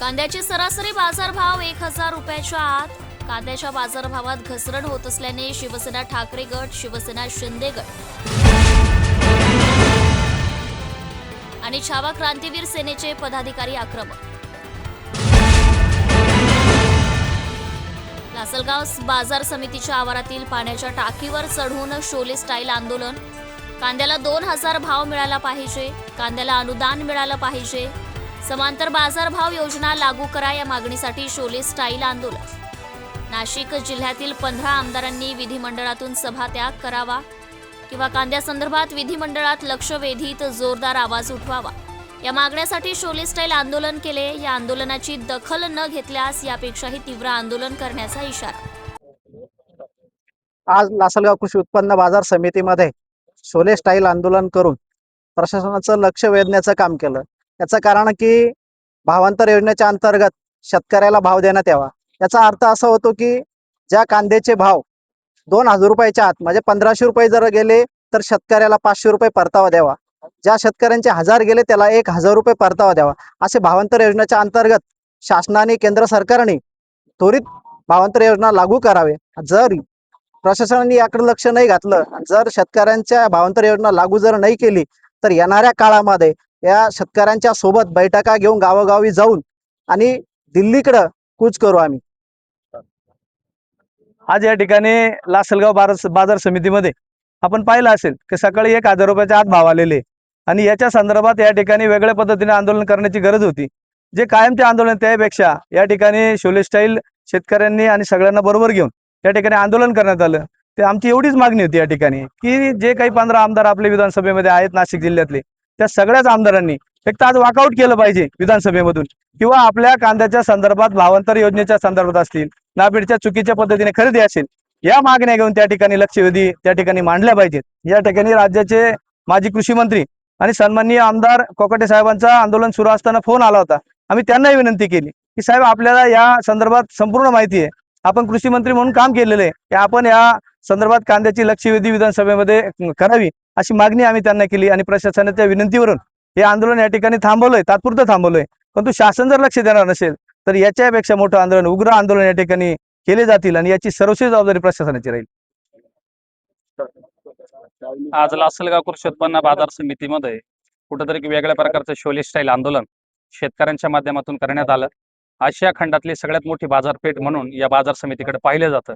कांद्याचे सरासरी बाजारभाव 1,000 रुपयाच्या आत. कांद्याच्या बाजारभावात घसरण होत असल्याने शिवसेना ठाकरे गट, शिवसेना शिंदे गट आणि छावा क्रांतीवीर सेनेचे पदाधिकारी आक्रमक. लासलगाव बाजार समितीच्या आवारातील पाण्याच्या टाकीवर चढून शोले स्टाईल आंदोलन. कांद्याला 2,000 भाव मिळाला पाहिजे, कांद्याला अनुदान मिळालं पाहिजे, समांतर बाजारभाव योजना लागू करा या मागणीसाठी शोले स्टाईल आंदोलन. नाशिक जिल्ह्यातील 15 आमदारांनी विधिमंडळातून सभात्याग करावा किंवा कांद्यासंदर्भात विधिमंडळात लक्षवेधीत जोरदार आवाज उठवावा या मागण्यासाठी शोले स्टाईल आंदोलन केले. या आंदोलनाची दखल न घेतल्यास यापेक्षाही तीव्र आंदोलन करण्याचा इशारा. आज लासलगाव कृषी उत्पन्न बाजार समितीमध्ये शोले स्टाईल आंदोलन करून प्रशासनाचं लक्ष वेधण्याचं काम केलं. याचं कारण की भावांतर योजनेच्या अंतर्गत शेतकऱ्याला भाव देण्यात यावा. याचा अर्थ असा होतो की ज्या कांद्याचे भाव 2,000 रुपयाच्या आत म्हणजे 1,500 रुपये जर गेले तर शेतकऱ्याला 500 रुपये परतावा द्यावा. ज्या शेतकऱ्यांचे 1,000 गेले त्याला 1,000 रुपये परतावा द्यावा. असे भावांतर योजनेच्या अंतर्गत शासनाने, केंद्र सरकारने त्वरित भावांतर योजना लागू करावे. जर प्रशासनाने याकडे लक्ष नाही घातलं, जर शेतकऱ्यांच्या भावांतर योजना लागू जर नाही केली तर येणाऱ्या काळामध्ये या शेतकऱ्यांच्या सोबत बैठका घेऊन गावोगावी जाऊन आणि दिल्लीकडे कूच करू आम्ही. आज या ठिकाणी लासलगाव बाजार समितीमध्ये आपण पाहिलं असेल की सकाळी 1,000 रुपयाच्या आत भाव आलेले आणि याच्या संदर्भात या ठिकाणी वेगळ्या पद्धतीने आंदोलन करण्याची गरज होती. जे कायमचे आंदोलन त्यापेक्षा या ठिकाणी शोले स्टाईल शेतकऱ्यांनी आणि सगळ्यांना बरोबर घेऊन या ठिकाणी आंदोलन करण्यात आलं. ते आमची एवढीच मागणी होती या ठिकाणी की जे काही 15 आमदार आपल्या विधानसभेमध्ये आहेत नाशिक जिल्ह्यातले, त्या सगळ्याच आमदारांनी फक्त आज वॉकआउट केलं पाहिजे विधानसभेमधून, किंवा आपल्या कांद्याच्या संदर्भात भावांतर योजनेच्या संदर्भात असतील, नाफेडच्या चुकीच्या पद्धतीने खरेदी असेल, या मागण्या घेऊन त्या ठिकाणी लक्षवेधी त्या ठिकाणी मांडल्या पाहिजेत. या ठिकाणी राज्याचे माजी कृषी मंत्री आणि सन्माननीय आमदार कोकाटे साहेबांचा आंदोलन सुरू असताना फोन आला होता. आम्ही त्यांनाही विनंती केली की साहेब, आपल्याला या संदर्भात संपूर्ण माहिती आहे, आपण कृषी मंत्री म्हणून काम केलेलं आहे, की आपण या संदर्भात कांद्याची लक्षवेधी विधानसभेमध्ये करावी अशी मागणी आम्ही त्यांना केली. आणि प्रशासनाच्या विनंतीवरून हे आंदोलन या ठिकाणी थांबवलंय, तात्पुरतं थांबवलंय. परंतु शासन जर लक्ष देणार नसेल तर याच्यापेक्षा मोठं आंदोलन, उग्र आंदोलन या ठिकाणी केले जातील आणि याची सर्वस्वी जबाबदारी प्रशासनाची राहील. आज लासलगाव कृषी उत्पन्न बाजार समितीमध्ये कुठेतरी वेगळ्या प्रकारचं शोले स्टाईल आंदोलन शेतकऱ्यांच्या माध्यमातून करण्यात आलं. आशिया खंडातली सगळ्यात मोठी बाजारपेठ म्हणून या बाजार समितीकडे पाहिलं जातं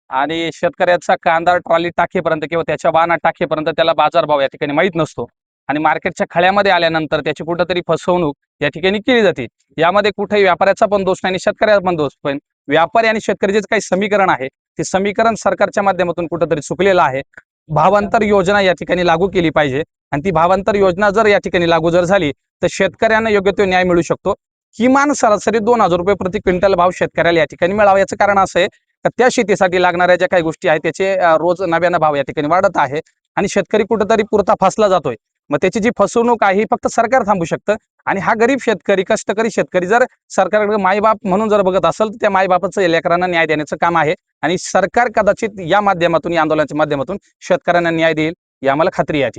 आणि शेतकऱ्याचा कांदा ट्रॉली टाकेपर्यंत किंवा त्याच्या वाहनात टाकेपर्यंत त्याला बाजारभाव या ठिकाणी माहीत नसतो आणि मार्केटच्या खळ्यामध्ये आल्यानंतर त्याची कुठेतरी फसवणूक या ठिकाणी केली जाते. यामध्ये कुठेही व्यापाऱ्याचा पण दोष नाही आणि शेतकऱ्याचा पण दोष. पण व्यापारी आणि शेतकरी जे काही समीकरण आहे ते समीकरण सरकारच्या माध्यमातून कुठेतरी चुकलेलं आहे. भावांतर योजना या ठिकाणी लागू केली पाहिजे आणि ती भावांतर योजना जर या ठिकाणी लागू जर झाली तर शेतकऱ्यांना योग्य तो न्याय मिळू शकतो. किमान सरासरी 2,000 रुपये प्रति क्विंटल भाव शेतकऱ्याला या ठिकाणी मिळावा. याचं कारण असं आहे तर त्या शेतीसाठी लागणाऱ्या ज्या काही गोष्टी आहेत त्याचे रोज नव्यानं भाव या ठिकाणी वाढत आहे आणि शेतकरी कुठेतरी पुरता फसला जातोय. मग त्याची जी फसवणूक आहे ही फक्त सरकार थांबू शकतं आणि हा गरीब शेतकरी, कष्टकरी शेतकरी जर सरकारकडे मायबाप म्हणून जर बघत असेल तर त्या मायबापाचं लेकरांना न्याय देण्याचं काम आहे आणि सरकार कदाचित या माध्यमातून, या आंदोलनाच्या माध्यमातून शेतकऱ्यांना न्याय देईल, ही आम्हाला खात्री आहे.